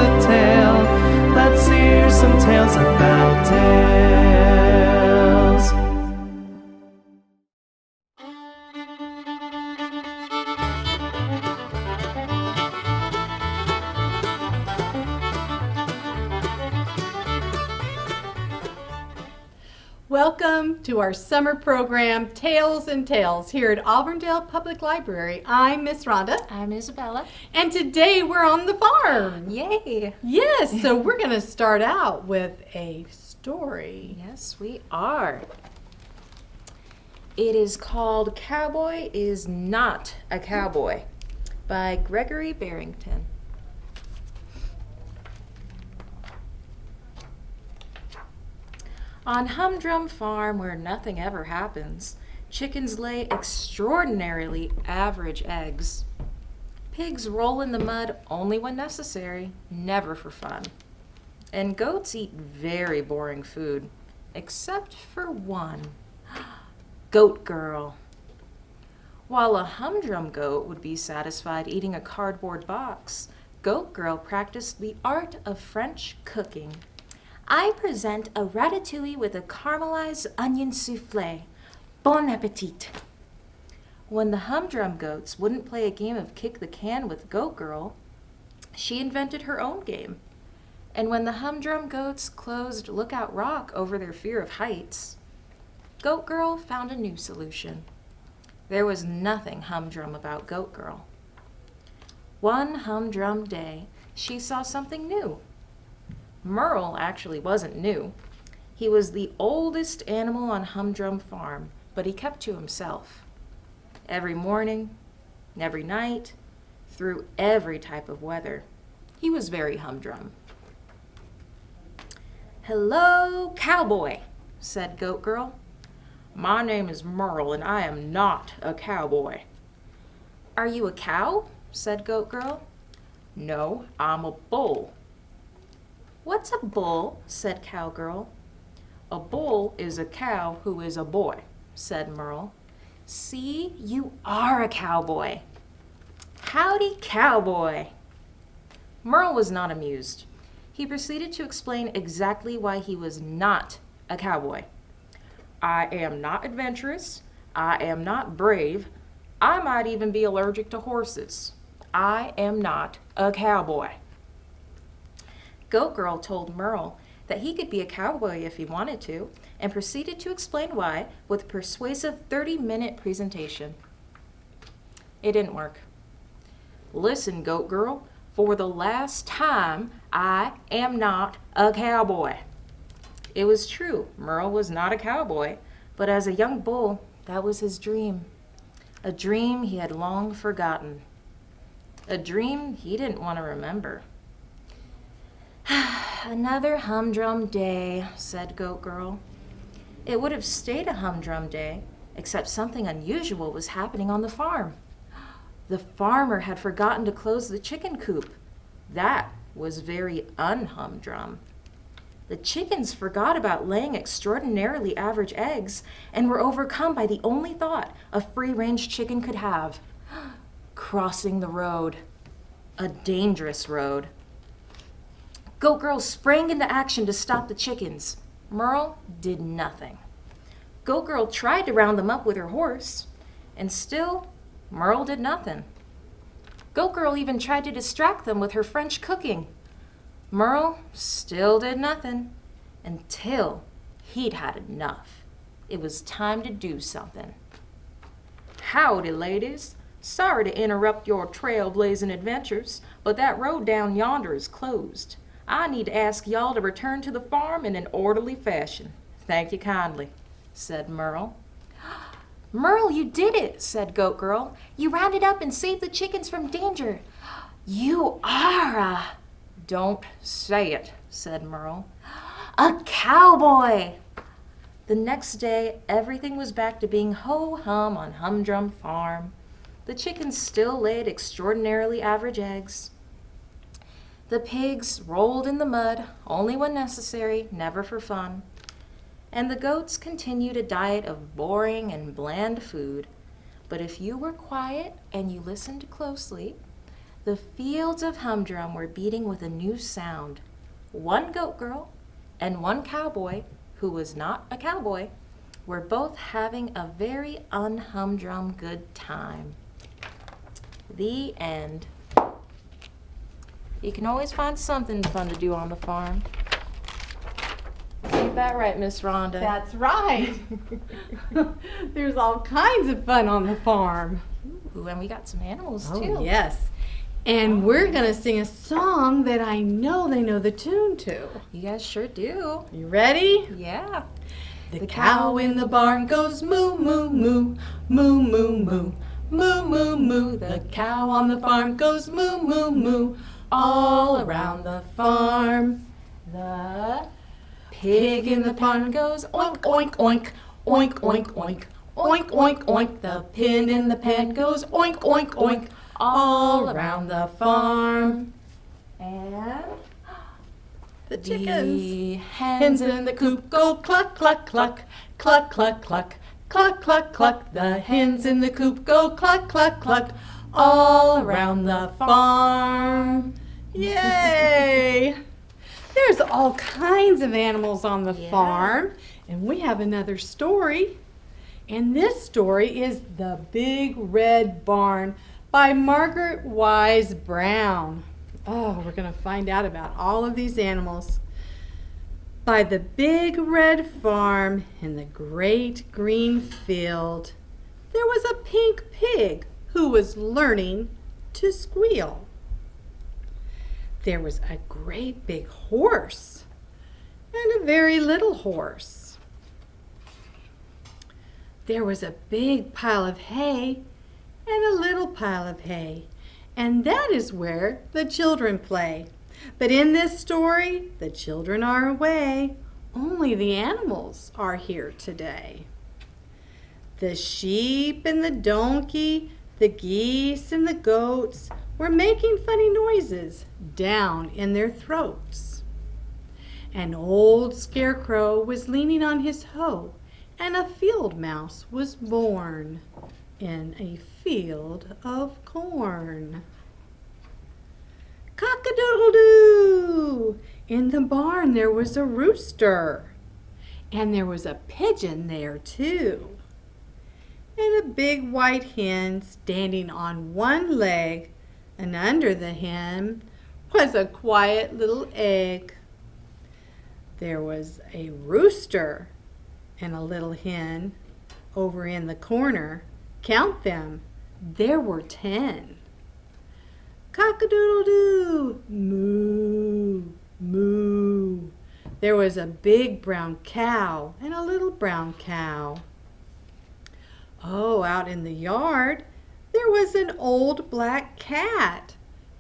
a tale. Let's hear some tales about tales. Welcome to our summer program, Tales and Tales, here at Auburndale Public Library. I'm Miss Rhonda. I'm Isabella. And today we're on the farm. Yay! Yes, so we're going to start out with a story. Yes, we are. It is called Cowboy is Not a Cowboy by Gregory Barrington. On Humdrum Farm, where nothing ever happens, chickens lay extraordinarily average eggs. Pigs roll in the mud only when necessary, never for fun. And goats eat very boring food, except for one. Goat Girl. While a humdrum goat would be satisfied eating a cardboard box, Goat Girl practiced the art of French cooking. I present a ratatouille with a caramelized onion soufflé. Bon appetit! When the humdrum goats wouldn't play a game of kick the can with Goat Girl, she invented her own game. And when the humdrum goats closed Lookout Rock over their fear of heights, Goat Girl found a new solution. There was nothing humdrum about Goat Girl. One humdrum day, she saw something new. Merle actually wasn't new. He was the oldest animal on Humdrum Farm, but he kept to himself. Every morning, every night, through every type of weather, he was very humdrum. "Hello, Cowboy," said Goat Girl. "My name is Merle, and I am not a cowboy." "Are you a cow?" said Goat Girl. "No, I'm a bull." "What's a bull?" said Cowgirl. "A bull is a cow who is a boy," said Merle. "See, you are a cowboy." "Howdy, Cowboy." Merle was not amused. He proceeded to explain exactly why he was not a cowboy. "I am not adventurous. I am not brave. I might even be allergic to horses. I am not a cowboy." Goat Girl told Merle that he could be a cowboy if he wanted to, and proceeded to explain why with a persuasive 30-minute presentation. It didn't work. "Listen, Goat Girl, for the last time, I am not a cowboy." It was true, Merle was not a cowboy, but as a young bull, that was his dream. A dream he had long forgotten. A dream he didn't want to remember. "Another humdrum day," said Goat Girl. It would have stayed a humdrum day, except something unusual was happening on the farm. The farmer had forgotten to close the chicken coop. That was very unhumdrum. The chickens forgot about laying extraordinarily average eggs and were overcome by the only thought a free-range chicken could have: crossing the road. A dangerous road. Goat Girl sprang into action to stop the chickens. Merle did nothing. Goat Girl tried to round them up with her horse, and still Merle did nothing. Goat Girl even tried to distract them with her French cooking. Merle still did nothing, until he'd had enough. It was time to do something. "Howdy, ladies. Sorry to interrupt your trailblazing adventures, but that road down yonder is closed. I need to ask y'all to return to the farm in an orderly fashion. Thank you kindly," said Merle. "Merle, you did it," said Goat Girl. "You rounded up and saved the chickens from danger. You are a—" "Don't say it," said Merle. "A cowboy." The next day, everything was back to being ho-hum on Humdrum Farm. The chickens still laid extraordinarily average eggs. The pigs rolled in the mud, only when necessary, never for fun. And the goats continued a diet of boring and bland food. But if you were quiet and you listened closely, The fields of humdrum were beating with a new sound. One goat girl and one cowboy, who was not a cowboy, were both having a very unhumdrum good time. The end. You can always find something fun to do on the farm. Ain't that right, Miss Rhonda? That's right. There's all kinds of fun on the farm. Ooh, and we got some animals Oh, too. yes. And we're going to sing a song that I know they know the tune to. You guys sure do. You ready? Yeah. The cow in the barn goes moo, moo, moo, moo, moo, moo, moo, moo, moo. The cow on the farm goes moo, moo, moo, all around the farm. The Pig in the barn goes oink, oink, oink, oink, oink, oink, oink, oink, oink. The pin in the pen goes oink, oink, oink, all around the farm. and The chickens. the Hens in the coop go cluck, cluck, cluck, cluck, cluck, cluck, cluck, cluck, cluck. The hens in the coop go cluck, cluck, cluck, all around the farm. Yay! There's all kinds of animals on the Yeah. farm, and we have another story. And this story is The Big Red Barn by Margaret Wise Brown. Oh, we're going to find out about all of these animals. By the big red farm in the great green field, there was a pink pig who was learning to squeal. There was a great big horse and a very little horse. There was a big pile of hay and a little pile of hay, and that is where the children play. But in this story, the children are away. Only the animals are here today. The sheep and the donkey, the geese and the goats were making funny noises down in their throats. An old scarecrow was leaning on his hoe, and a field mouse was born in a field of corn. Cock-a-doodle-doo! In the barn there was a rooster, and there was a pigeon there too, and a big white hen standing on one leg, and under the hen was a quiet little egg. There was a rooster and a little hen over in the corner. Count them. There were 10. Cock-a-doodle-doo, moo, moo. There was a big brown cow and a little brown cow. Oh, out in the yard, there was an old black cat,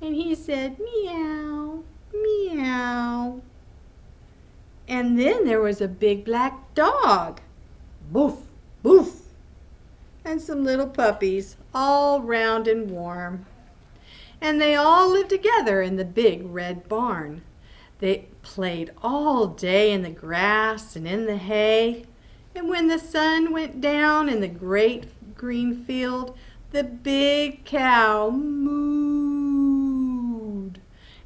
and he said, meow, meow. And then there was a big black dog, boof, boof, and some little puppies, all round and warm. And they all lived together in the big red barn. They played all day in the grass and in the hay. And when the sun went down in the great green field, the big cow mooed,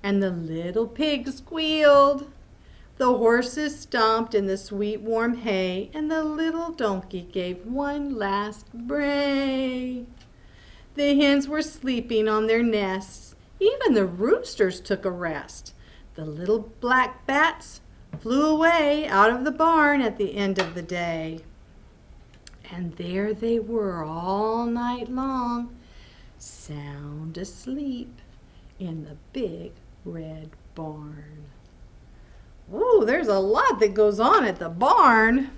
and the little pig squealed. The horses stomped in the sweet warm hay, and the little donkey gave one last bray. The hens were sleeping on their nests. Even the roosters took a rest. The little black bats flew away out of the barn at the end of the day. And there they were all night long, sound asleep in the big red barn. Ooh, there's a lot that goes on at the barn.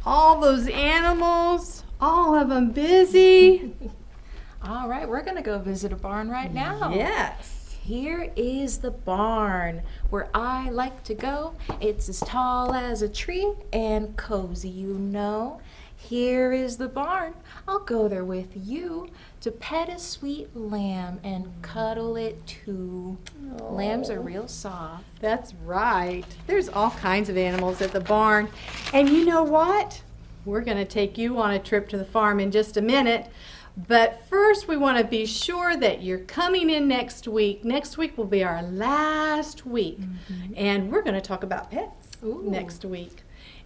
All those animals, all of them busy. All right, we're going to go visit a barn right now. Yes. Here is the barn where I like to go. It's as tall as a tree and cozy, you know. Here is the barn. I'll go there with you to pet a sweet lamb and cuddle it too. Oh. Lambs are real soft. That's right. There's all kinds of animals at the barn. And you know what? We're going to take you on a trip to the farm in just a minute. But first, we want to be sure that you're coming in next week. Next week will be our last week, and we're going to talk about pets next week.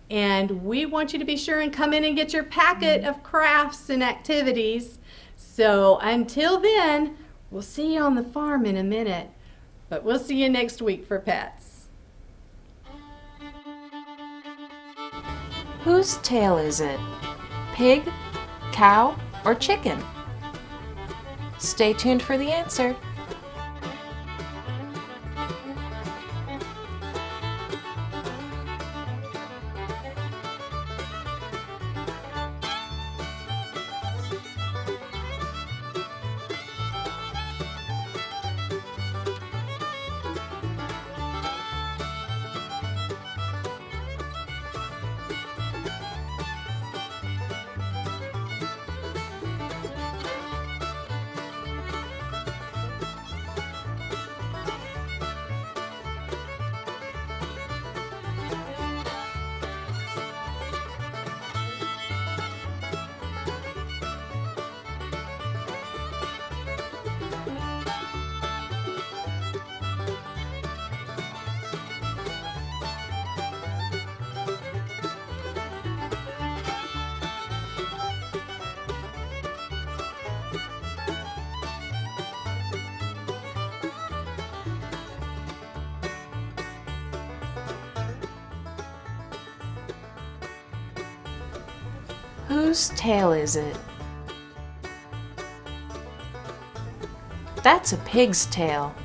And we want you to be sure and come in and get your packet of crafts and activities. So until then, we'll see you on the farm in a minute, but we'll see you next week for pets. Whose tail is it? Pig, cow, or chicken? Stay tuned for the answer. Whose tail is it? That's a pig's tail.